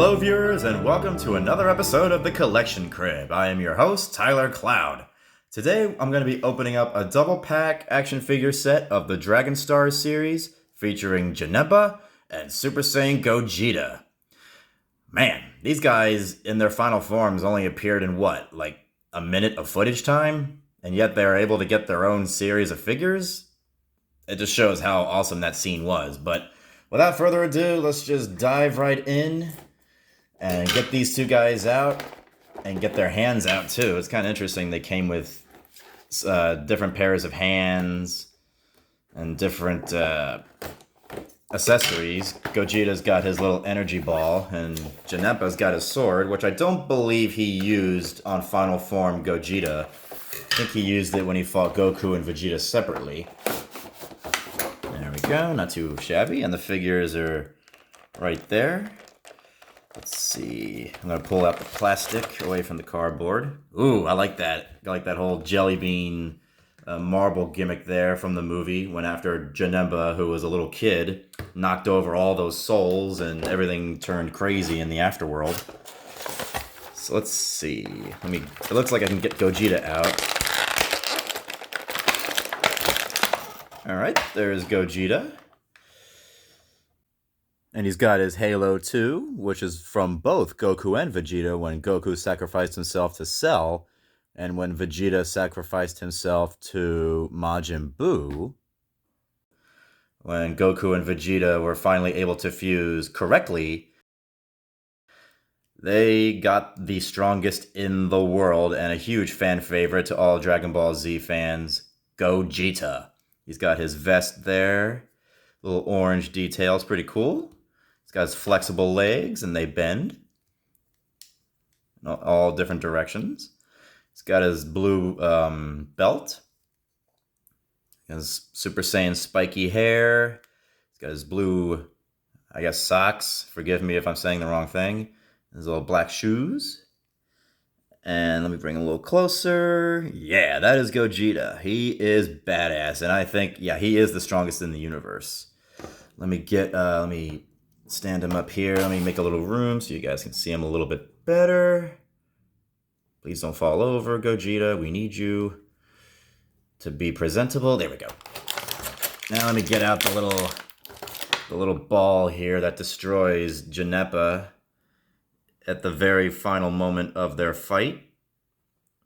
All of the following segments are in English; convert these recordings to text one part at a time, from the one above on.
Hello viewers and welcome to another episode of The Collection Crib. I am your host, Tylercloud. Today I'm going to be opening up a double pack action figure set of the Dragon Stars series featuring Janemba and Super Saiyan Gogeta. Man, these guys in their final forms only appeared in what, like a minute of footage time? And yet they're able to get their own series of figures? It just shows how awesome that scene was. But without further ado, let's just dive right in and get these two guys out and get their hands out too. It's kind of interesting. They came with different pairs of hands and different accessories. Gogeta's got his little energy ball and Janemba's got his sword, which I don't believe he used on Final Form Gogeta. I think he used it when he fought Goku and Vegeta separately. There we go, not too shabby. And the figures are right there. Let's see. I'm going to pull out the plastic away from the cardboard. Ooh, I like that. I like that whole jelly bean marble gimmick there from the movie when after Janemba, who was a little kid, knocked over all those souls and everything turned crazy in the afterworld. So let's see. It looks like I can get Gogeta out. Alright, there's Gogeta. And he's got his Halo 2, which is from both Goku and Vegeta when Goku sacrificed himself to Cell, and when Vegeta sacrificed himself to Majin Buu. When Goku and Vegeta were finally able to fuse correctly, they got the strongest in the world and a huge fan favorite to all Dragon Ball Z fans, Gogeta. He's got his vest there, little orange details, pretty cool. He's got his flexible legs, and they bend in all different directions. He's got his blue belt. His Super Saiyan spiky hair. He's got his blue, I guess, socks. Forgive me if I'm saying the wrong thing. His little black shoes. And let me bring him a little closer. Yeah, that is Gogeta. He is badass, and I think, yeah, he is the strongest in the universe. Let me stand him up here. Let me make a little room so you guys can see him a little bit better. Please don't fall over, Gogeta. We need you to be presentable. There we go. Now let me get out the little ball here that destroys Janemba at the very final moment of their fight.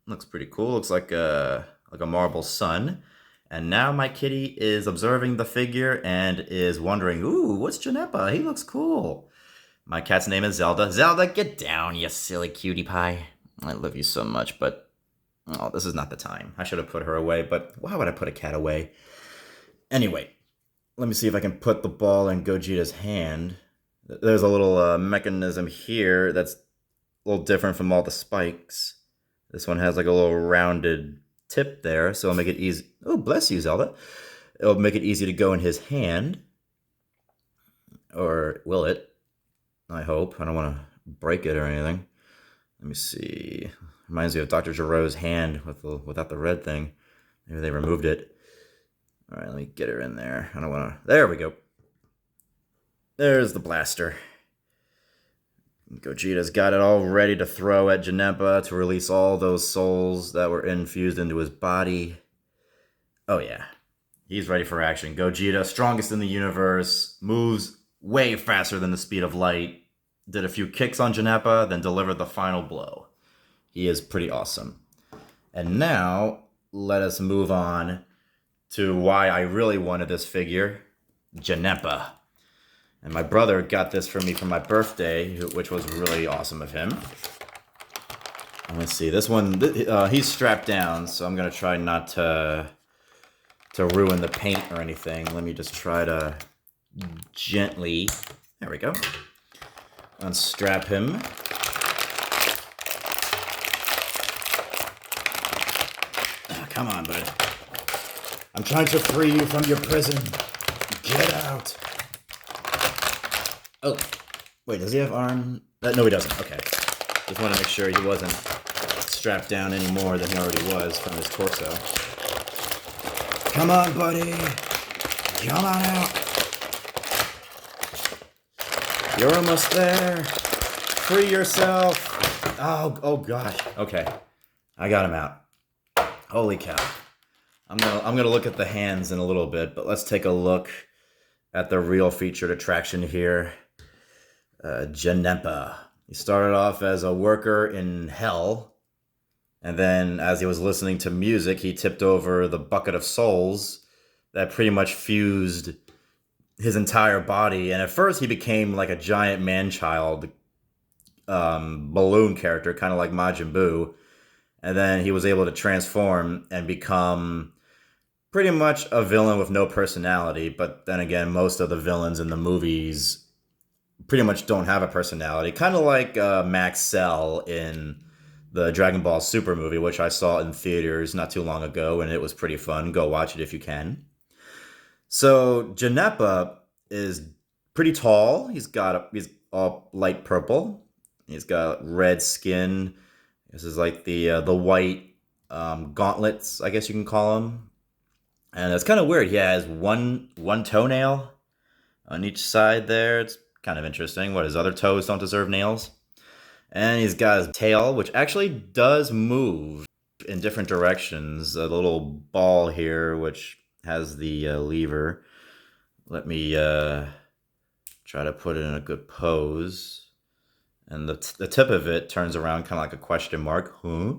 Looks pretty cool. Looks like a marble sun. And now my kitty is observing the figure and is wondering, ooh, what's Janemba? He looks cool. My cat's name is Zelda. Zelda, get down, you silly cutie pie. I love you so much, but oh, this is not the time. I should have put her away, but why would I put a cat away? Anyway, let me see if I can put the ball in Gogeta's hand. There's a little mechanism here that's a little different from all the spikes. This one has like a little rounded tip there, so it'll make it easy. Oh, bless you, Zelda. It'll make it easy to go in his hand. Or will it? I hope. I don't want to break it or anything. Let me see. Reminds me of Dr. Giro's hand without the red thing. Maybe they removed it. All right, let me get her in there. I don't want to. There we go. There's the blaster. Gogeta's got it all ready to throw at Janemba to release all those souls that were infused into his body. Oh yeah, he's ready for action. Gogeta, strongest in the universe, moves way faster than the speed of light, did a few kicks on Janemba, then delivered the final blow. He is pretty awesome. And now, let us move on to why I really wanted this figure, Janemba. And my brother got this for me for my birthday, which was really awesome of him. And let's see, this one, he's strapped down, so I'm going to try not to ruin the paint or anything. Let me just try to gently, there we go, unstrap him. Oh, come on, bud. I'm trying to free you from your prison. Get out. Oh, wait, does he have arm? No, he doesn't. Okay. Just want to make sure he wasn't strapped down any more than he already was from his torso. Come on, buddy. Come on out. You're almost there. free yourself. Oh gosh. Okay, I got him out. Holy cow. I'm gonna look at the hands in a little bit, but let's take a look at the real featured attraction here. Janemba. He started off as a worker in hell, and then as he was listening to music, he tipped over the bucket of souls that pretty much fused his entire body. And at first, he became like a giant man-child balloon character, kind of like Majin Buu. And then he was able to transform and become pretty much a villain with no personality. But then again, most of the villains in the movies pretty much don't have a personality. Kind of like Max Cell in the Dragon Ball Super movie, which I saw in theaters not too long ago, and it was pretty fun. Go watch it if you can. So Janemba is pretty tall. He's all light purple. He's got red skin. This is like the white gauntlets, I guess you can call them. And it's kind of weird. He has one toenail on each side there. It's kind of interesting. What, his other toes don't deserve nails? And he's got his tail, which actually does move in different directions. A little ball here, which has the lever. Let me try to put it in a good pose. And the tip of it turns around kind of like a question mark. Huh?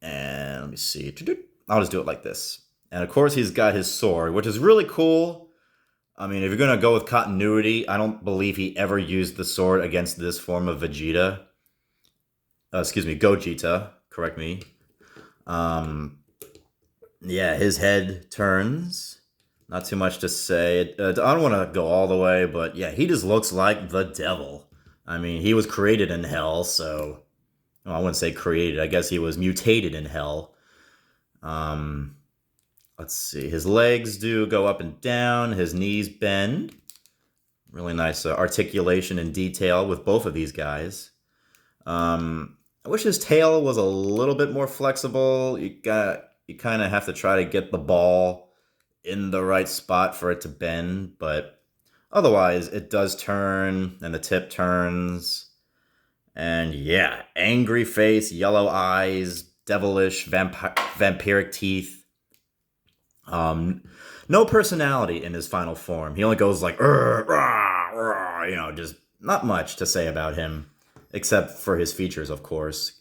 And let me see. I'll just do it like this. And of course, he's got his sword, which is really cool. I mean, if you're going to go with continuity, I don't believe he ever used the sword against this form of Vegeta. Gogeta. Correct me. Yeah, his head turns. Not too much to say. I don't want to go all the way, but yeah, he just looks like the devil. I mean, he was created in hell, so... Well, I wouldn't say created. I guess he was mutated in hell. Let's see. His legs do go up and down. His knees bend. Really nice articulation and detail with both of these guys. I wish his tail was a little bit more flexible. You kind of have to try to get the ball in the right spot for it to bend, but otherwise it does turn and the tip turns. And yeah, angry face, yellow eyes, devilish, vampiric teeth. No personality in his final form. He only goes like, rah, rah, just not much to say about him, except for his features, of course.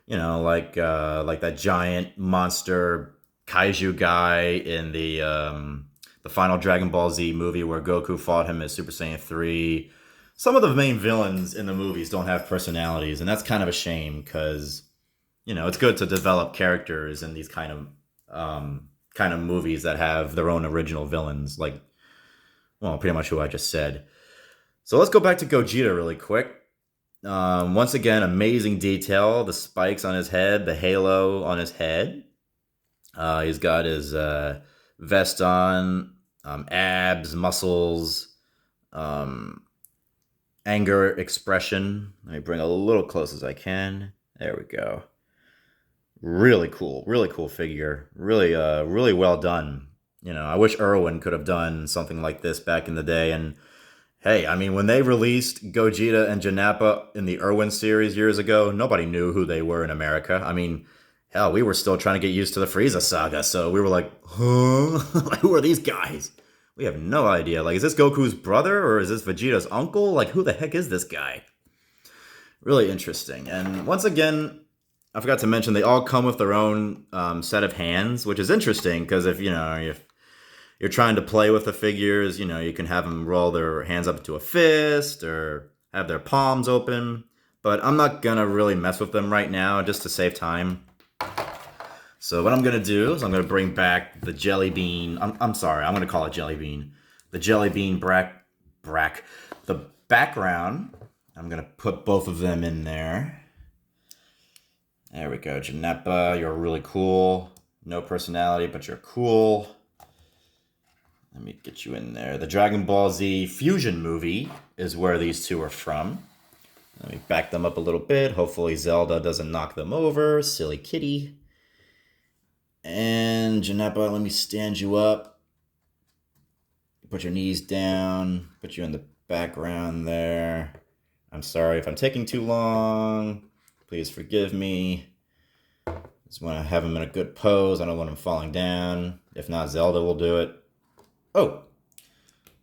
Like that giant monster kaiju guy in the final Dragon Ball Z movie where Goku fought him as Super Saiyan 3. Some of the main villains in the movies don't have personalities, and that's kind of a shame because, it's good to develop characters in these kind of movies that have their own original villains, like, well, pretty much who I just said. So let's go back to Gogeta really quick. Once again, amazing detail. The spikes on his head, the halo on his head. He's got his vest on, abs, muscles, anger expression. Let me bring it a little close as I can. There we go. Really cool figure. Really well done. I wish Irwin could have done something like this back in the day. And hey, I mean, when they released Gogeta and Janemba in the Irwin series years ago, nobody knew who they were in America. I mean, hell, we were still trying to get used to the Frieza saga, so we were like, huh? Like, who are these guys? We have no idea. Like, is this Goku's brother or is this Vegeta's uncle? Like, who the heck is this guy? Really interesting. And once again, I forgot to mention, they all come with their own set of hands, which is interesting because if you're trying to play with the figures, you can have them roll their hands up into a fist or have their palms open. But I'm not going to really mess with them right now just to save time. So what I'm going to do is I'm going to bring back the jelly bean. I'm sorry, I'm going to call it jelly bean. The jelly bean the background. I'm going to put both of them in there. There we go. Janemba, you're really cool. No personality, but you're cool. Let me get you in there. The Dragon Ball Z Fusion movie is where these two are from. Let me back them up a little bit. Hopefully Zelda doesn't knock them over. Silly kitty. And Janemba, let me stand you up. Put your knees down. Put you in the background there. I'm sorry if I'm taking too long. Please forgive me. Just want to have him in a good pose. I don't want him falling down. If not, Zelda will do it. Oh,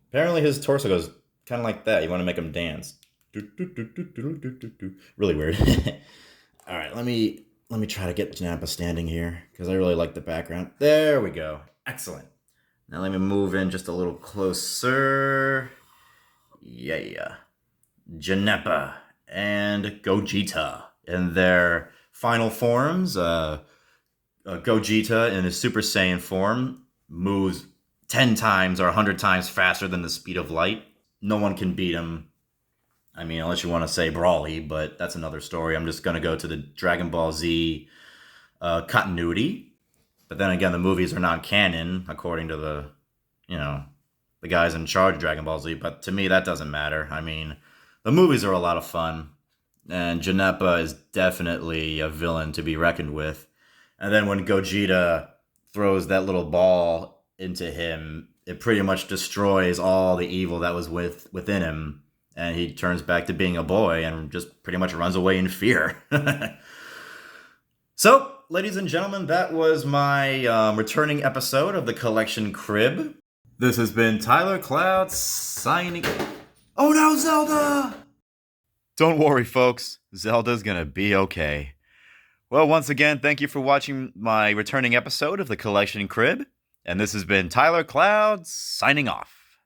apparently his torso goes kind of like that. You want to make him dance. Really weird. All right, let me try to get Janemba standing here because I really like the background. There we go. Excellent. Now let me move in just a little closer. Yeah. Janemba and Gogeta in their final forms. Gogeta in his Super Saiyan form moves 10 times or 100 times faster than the speed of light. No one can beat him. I mean, unless you want to say Brawly, but that's another story. I'm just going to go to the Dragon Ball Z continuity. But then again, the movies are not canon, according to the guys in charge of Dragon Ball Z. But to me, that doesn't matter. I mean, the movies are a lot of fun. And Janemba is definitely a villain to be reckoned with. And then when Gogeta throws that little ball into him, it pretty much destroys all the evil that was within him. And he turns back to being a boy and just pretty much runs away in fear. So, ladies and gentlemen, that was my returning episode of the Collection Crib. This has been Tylercloud signing... Oh no, Zelda! Don't worry, folks. Zelda's gonna be okay. Well, once again, thank you for watching my returning episode of the Collection Crib. And this has been Tylercloud signing off.